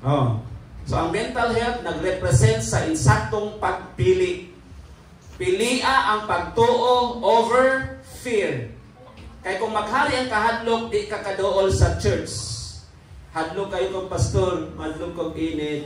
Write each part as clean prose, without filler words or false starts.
Oh. So ang mental health nagrepresent sa insaktong pagpili. Pilia ang pagtuo over fear. Kaya kung maghari ang kahadlok, di ka kadool sa church. Hadlok kayo kong pastor, hadlok kong init.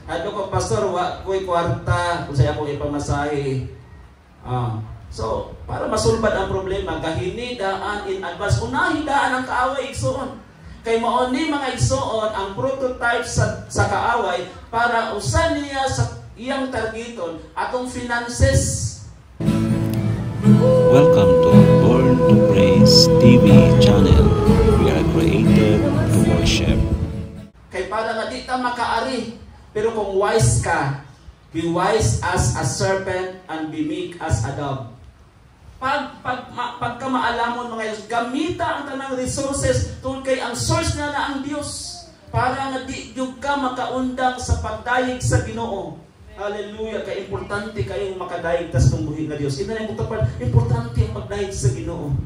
Hadlok kong pastor, ko'y kwarta, kung saya akong ipamasahe. So, para masulbad ang problema, kahinidaan in advance. Unahidaan ang kaaway, igsoon. Kay maoni mga igsoon ang prototype sa kaaway para usan niya sa iyang targeton atong finances. Welcome to Born to Praise TV channel. We are created to worship. Kay para nga di ta makaari, pero kung wise ka, be wise as a serpent and be meek as a dove. Pagka maalamon mga Diyos, gamita ang tanang resources tungkol kay ang source na ang Diyos para nga di yung ka makaundang sa pagdayeg sa Ginoo. Hallelujah! Kaya importante kayong makadayeg tas tungguhin na Diyos. Ina yung importante ang pagdayeg sa Ginoo.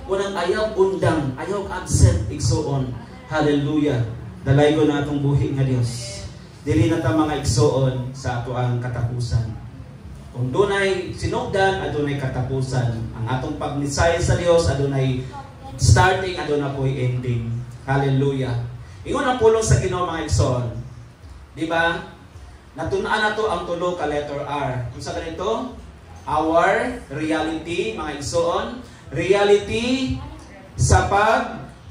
Walang ayaw undang, ayaw absent, igsoon. Hallelujah! Dalay ko na itong buhi nga Diyos. Dili na ta mga igsoon sa ato ang katapusan. Kung dunay sinugdan, adunay katapusan. Ang atong pagnisay sa Dios, adunay starting, adunay po'y ending. Hallelujah. Ingon ang pulong sa Ginoo mga igsoon. Di ba? Natun-an na to ang tulo ka letter R. Kung sa ganito, our reality, mga igsoon. Reality sa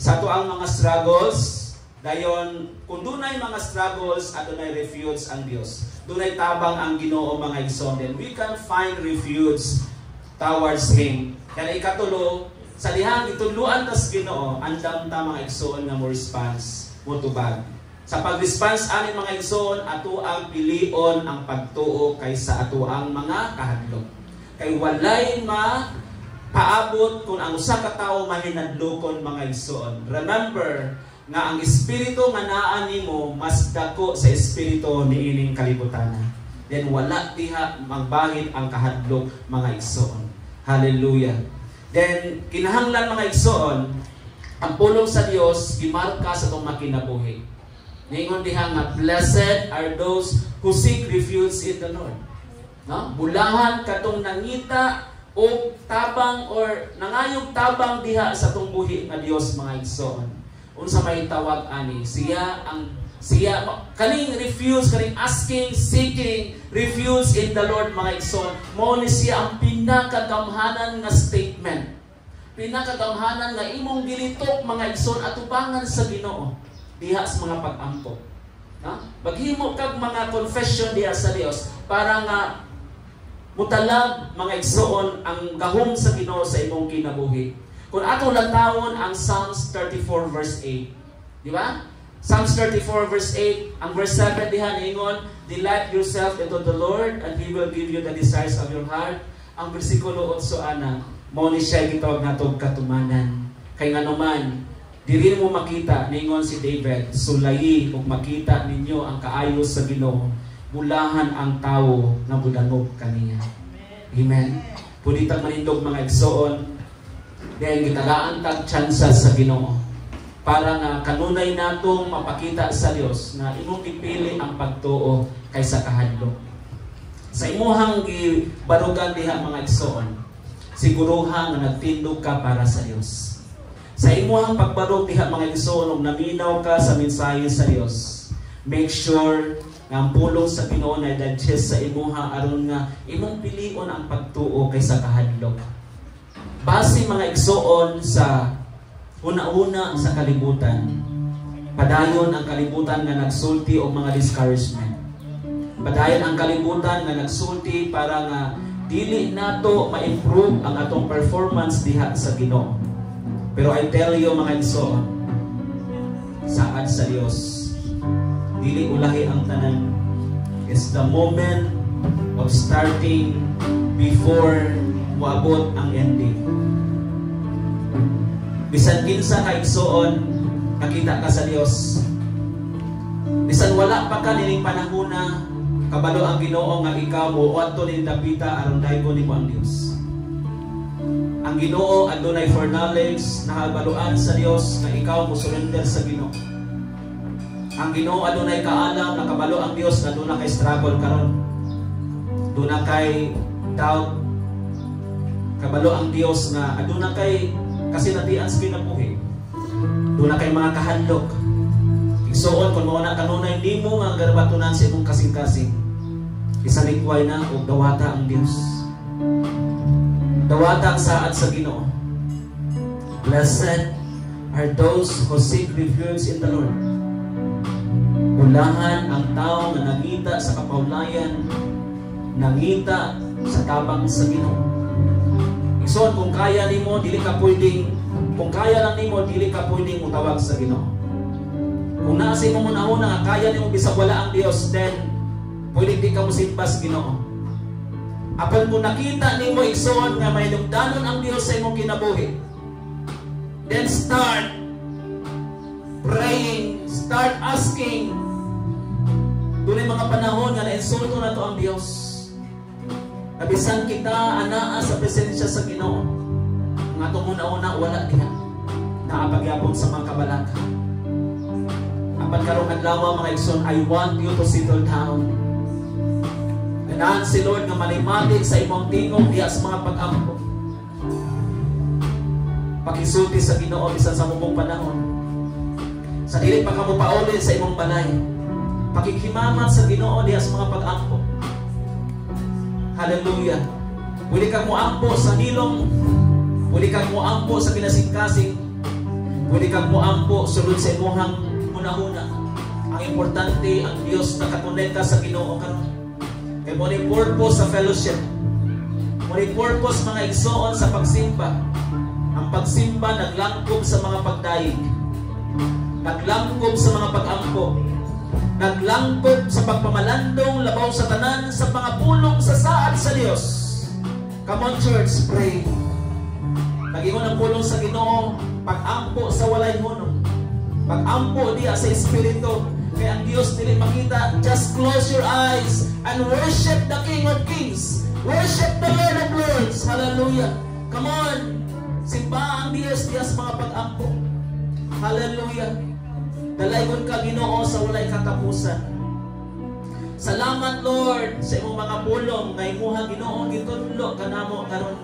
to ang mga struggles. Dayon, kung dunay mga struggles, adunay refuge ang Dios. Dunay tabang ang Ginoo mga igsoon. Then we can find refuge towards Him. Kaya ikatulo, sa dihang ituluan tas Ginoo, andam ta mga igsoon nga mo response, mo tubag. Sa pag-response ani mga igsoon, ato ang pilion ang pagtuo kaysa ato ang mga kahadlok. Kay walay paabot kung ang usa ka tawo mahinadlokon mga igsoon. Remember nga ang espiritu nga naa nimo mas dako sa espiritu niining kalibutan. Then wala diha magbahid ang kahadlok mga igsoon. Hallelujah. Then kinahanglan mga igsoon ang pulong sa Dios gimarka sa tong makinabuhi. Ningon diha nga blessed are those who seek refuge in the Lord. Bulahan katong nangita o tabang or nangayog tabang diha sa tong buhi nga Dios mga igsoon. Unsa may tawag ani, siya kaning refuse, kaning asking, seeking refuge in the Lord mga igsoon. Mao ni siya ang pinakagamhanan nga statement. Pinakagamhanan nga imong gilitok mga igsoon atubangan sa Ginoo diha sa mga pag-ampo. Maghimo kag mga confession diha sa Dios para nga mutalag mga igsoon ang gahom sa Ginoo sa imong kinabuhi. Kung ato latawon ang Psalms 34 verse 8. Di ba? Psalms 34 verse 8, ang verse 7 diha niingon, delight yourself into the Lord and He will give you the desires of your heart. Ang bersikulo 8 ana, mao ni siya gitawag natong katumanan. Kay nganuman, diri mo makita niingon si David, sulayi ug makita ninyo ang kaayos sa Ginoo. Bulahan ang tawo nga budangog kaniya. Amen. Puditang manindog mga igsoon, dahil gitagaan tag tsansa sa Ginoo para nga kanunay natong mapakita sa Dios na imong ipili ang pagtuo kaysa kahadlok. Sa imuhang gibarugan diha mga igsoon, siguruha nga nagtindog ka para sa Dios. Sa imuhang pagbarog diha mga igsoon ug naminaw ka sa mensahe sa Dios, make sure nga ang pulong sa Ginoo na digest sa imuha aron nga imong pilion ang pagtuo kaysa kahadlok. Base mga igsoon sa una-una sa kalibutan, padayon ang kalibutan nga nagsulti og mga discouragement. Padayon ang kalibutan nga nagsulti para nga dili nato ma-improve ang atong performance diha sa Ginoo. Pero I tell you mga igsoon, saad sa Dios, dili ulahi ang tanan. It's the moment of starting before moabot ang ending. Bisan kinsa ka igsoon, nakita ka sa Dios. Bisan wala pa ka nining panahona, kabalo ang Ginoo nga ikaw mo adto ning dapita aron daygon nimo ang Dios. Ang Ginoo adunay foreknowledge, nakabaluan sa Dios nga ikaw mo surrender sa Ginoo. Ang Ginoo adunay kaalam, nakabalo ang Dios na doon na kay struggle karon. Doon na kay doubt. Kabalo ang Dios na aduna kay kasinatian sa kinabuhi. Doon na kay mga kahandok. Igsuon kung mao na kanunay nimo nga garbatunan sa imong kasing-kasing. Isalikway na og dawata ang Dios. Dawata ang saad sa Ginoo. Blessed are those who seek refuge in the Lord. Bulahan ang tao na nangita sa kapawlayan, nangita sa tabang sa Ginoo. Igsoon, kung kaya nimo dili ka pwedeng, kung kaya lang nimo dili ka pwedeng mutawag sa Ginoo. Kung naasi mo muna kaya nimo bisag wala ang Dios, then pwedeng di ka mosimba sa Ginoo. Apan kung nakita nimo igsoon nga may lugdanon ang Dios sa imong kinabuhi, then start praying, start asking. Doon mga panahon nga na-insulto na to ang Dios. Nabisan kita anaa sa presensya sa Ginoo. Nga itong una-una wala diha. Naapagyapon sa mga kabalaka. Apan karong adlaw mga igsoon, I want you to settle down. Ganahan si Lord nga malimati sa imong tingog diha sa mga pag-ampo. Pakisulti sa Ginoo bisan sa mubong panahon. Sa dili pa ka mo pauli sa imong balay. Pakikimamat sa Ginoo diha sa mga pag-ampo. Hallelujah. Pwede kang muampo sa hilong, pwede kang muampo sa kinasing-kasing, pwede kang muampo sulod sa imuhang hunahuna. Ang importante, ang Diyos nakakonekta sa Ginoo karon. Kay mo ni purpose sa fellowship, mo ni purpose mga igsoon sa pagsimba. Ang pagsimba naglangkob sa mga pagdaig, naglangkob sa mga pag-ampo, naglangkob sa pagpamalandong labaw sa tanan sa mga pulong sa saad sa Dios. Come on church, pray. Nagingon ang pulong sa Ginoo, pag-ampo sa walay hunong, pag-ampo diya sa Espiritu. Kaya ang Dios dili makita. Just close your eyes and worship the King of Kings, worship the Lord of Lords. Hallelujah. Come on, simba ang Dios diya sa mga pag-ampo. Hallelujah. Dalaygon ka Ginoo sa walay katapusan. Salamat Lord sa imong mga pulong nga imuha Ginoo gitudlo kanamo karon.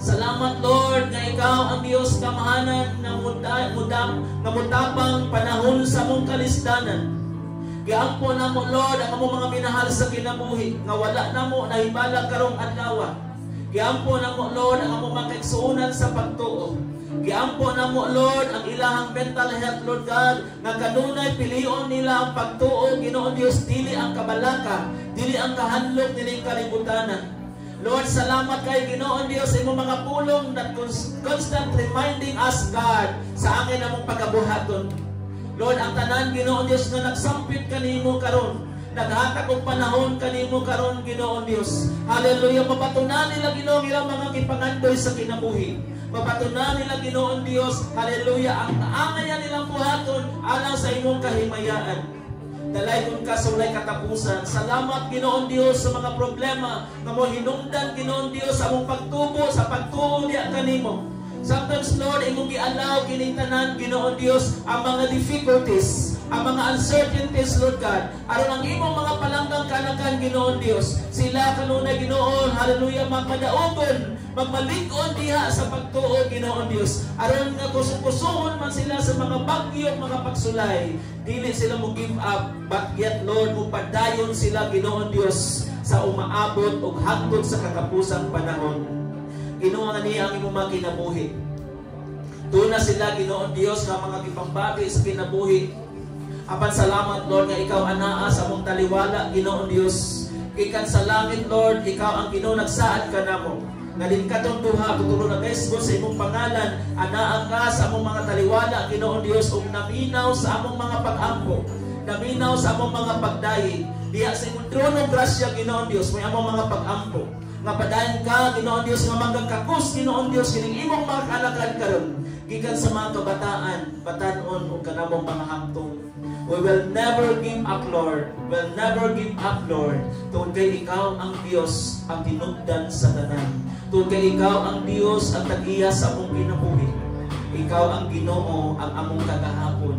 Salamat Lord nga ikaw ang Dios kamahanan nga mutapang panahon sa mong kalisdanan. Giampo namo Lord ang among mga minahal sa kinabuhi nga wala namo nahibala karong adlaw. Giampo namo Lord ang among mga kaigsuonan sa pagtuo. Giampo namo Lord ang ilahang mental health, Lord God, nga kanunay pilion nila ang pagtuo Ginoo Dios, dili ang kabalaka, dili ang kahanlok, dili ang kalibutanan. Lord, salamat kay Ginoo Dios sa imong mga pulong that constant reminding us God sa angin namong pagabuhaton. Lord, ang tanan Ginoo Dios nga nagsampit kanimo karon, naghatag og panahon kanimo karon Ginoo Dios. Hallelujah, mapatunan nila Ginoo ilang mga kipangandoy sa kinabuhi. Mapatunan nila Ginoon Dios, hallelujah, ang naangayan nilang buhaton alang sa imong kahimayaan. Dalaygon ka sa walay katapusan. Salamat Ginoon Dios sa mga problema nga mo hinungdan Ginoon Dios sa among pagtubo sa pagtuo diya kanimo. Sometimes Lord, imong gialaw kining tanan Ginoon Dios ang mga difficulties, ang mga uncertainties Lord God. Aron ang imong mga palanggang kanakan Ginoon Dios, sila kanunay Ginoon, hallelujah, magmadaogon, magmalig-on diha sa pagtuo Ginoon Dios. Aron nga kusog-kusuhon man sila sa mga bagyo, mga pagsulay, dili sila mo give up, but yet Lord, upadayon sila Ginoon Dios sa umaabot og hangtod sa kakapusang panahon. Ginoo nga niya ang imong mga kinabuhi. Doon na sila Ginoon Dios nga mga gipangbagi sa kinabuhi. Apan salamat Lord nga ikaw anaa sa among taliwala Ginoon Dios. Ikan sa langit Lord, ikaw ang Ginoo nagsaad kanamo. Ngalin katong duha tuturo na besgo sa imong pangalan, anaa ka sa among mga taliwala Ginoon Dios ug naminaw sa among mga pag-ampo, naminaw sa among mga pagdayi. Diya sa imong trono grasya Ginoon Dios, may among mga pag-ampo. Nga padayon ka Ginoon Dios nga manggang kakos Ginoon Dios kining imong mga kalakad karon gikan sa mga kabataan, batan-on ug kanamong mga hangtong. We will never give up, Lord. We'll never give up, Lord. Tungkol kay ikaw ang Dios ang tinugdan sa tanan. Tungkol kay ikaw ang Dios ang tag-iya sa among kinabuhi. Ikaw ang Ginoo ang among kagahapon.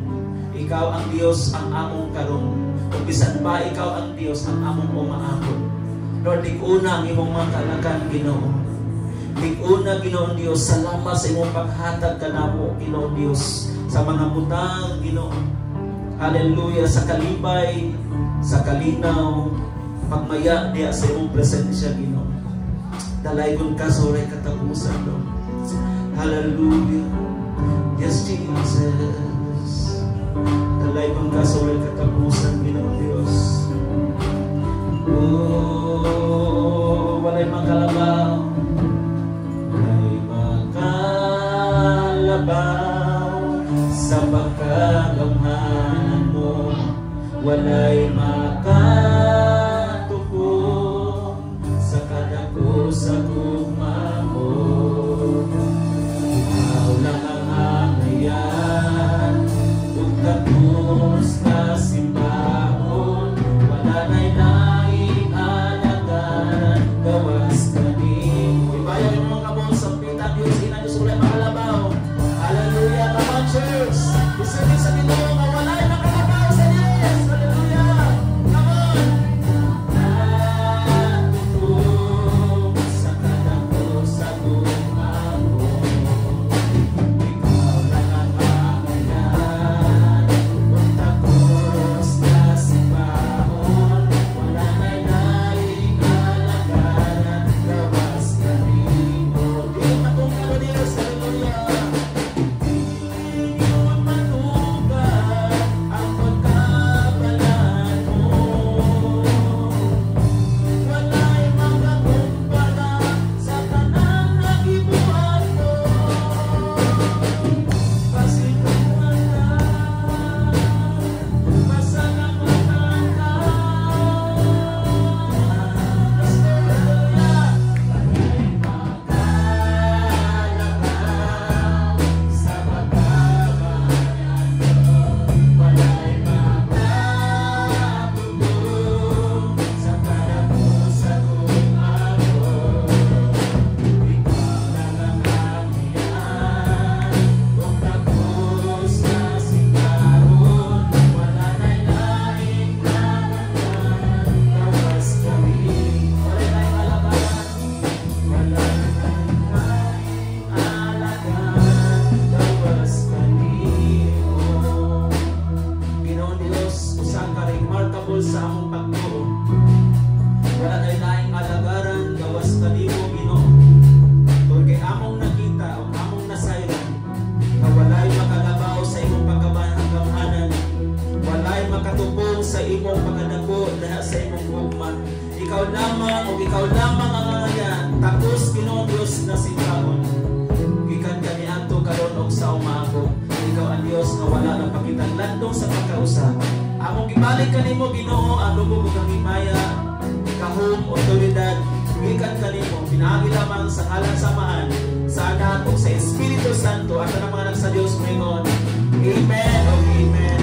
ikaw ang Dios ang among karon. Kung bisan pa ikaw ang Dios ang among umaakon. Lord, tig-una ang imong mga kalakan, Ginoo. Tig-una, Ginoong Dios, salamat sa imong paghatag kanamo, Ginoong Dios, sa mga butang, Ginoo. Hallelujah, sa kalibay, sa kalinaw, pagmaya diya sa imong presensya, Ginoo. Dalaygon ka sa oray katapusan, Lord. Hallelujah. Yes, Jesus. Dalaygon ka sa oray katapusan, Ginoong Dios. Oh, walay makalabaw. Walay makalabaw sa pagkagamhanan mo. Walay makatuko sa kadako sa gugma mo. Ikaw lang ang angayan, ug tapos na simbahon. Wala na'y laing alagaran, gawas kanimo. Ibayan mo mga kabon sa pita, Diyos, ina Diyos, walay makalabaw. Hallelujah, come on church. Isipin sa Ginoo nga walay makalabaw sa Diyos. Hallelujah, come on. Natuto sa kadako sa gugma mo. Ikaw lang ang angayan, ug tapos na simbahon. Wala na'y laing alagaran, gawas kanimo. Di matungkalo Diyos, hallelujah. Sa among pagtuo, wala na'y laing alagaran, gawas kanimo, Ginoo. Tungod kay among nakita o among nasayran, na walay makalabaw sa imong pagkagamhanan, walay makatubong sa imong pagkadako diha sa imong gugma. Ikaw lamang o ikaw lamang ang angayan, tapos Ginoo Dios na simbahon. Gikan kaniadto karon og sa umago, ikaw ang Dios nga wala na pakitang landong sa pagkausa. Among gibalik kanimo, Ginoo, ang lubog ug ang himaya, kahum, otoridad, gikan kanimo, pinaagi lamang sa kalang samahan, sa Anak ug sa Espiritu Santo, at ang mga nagsa Dios moingon. Amen o Amen.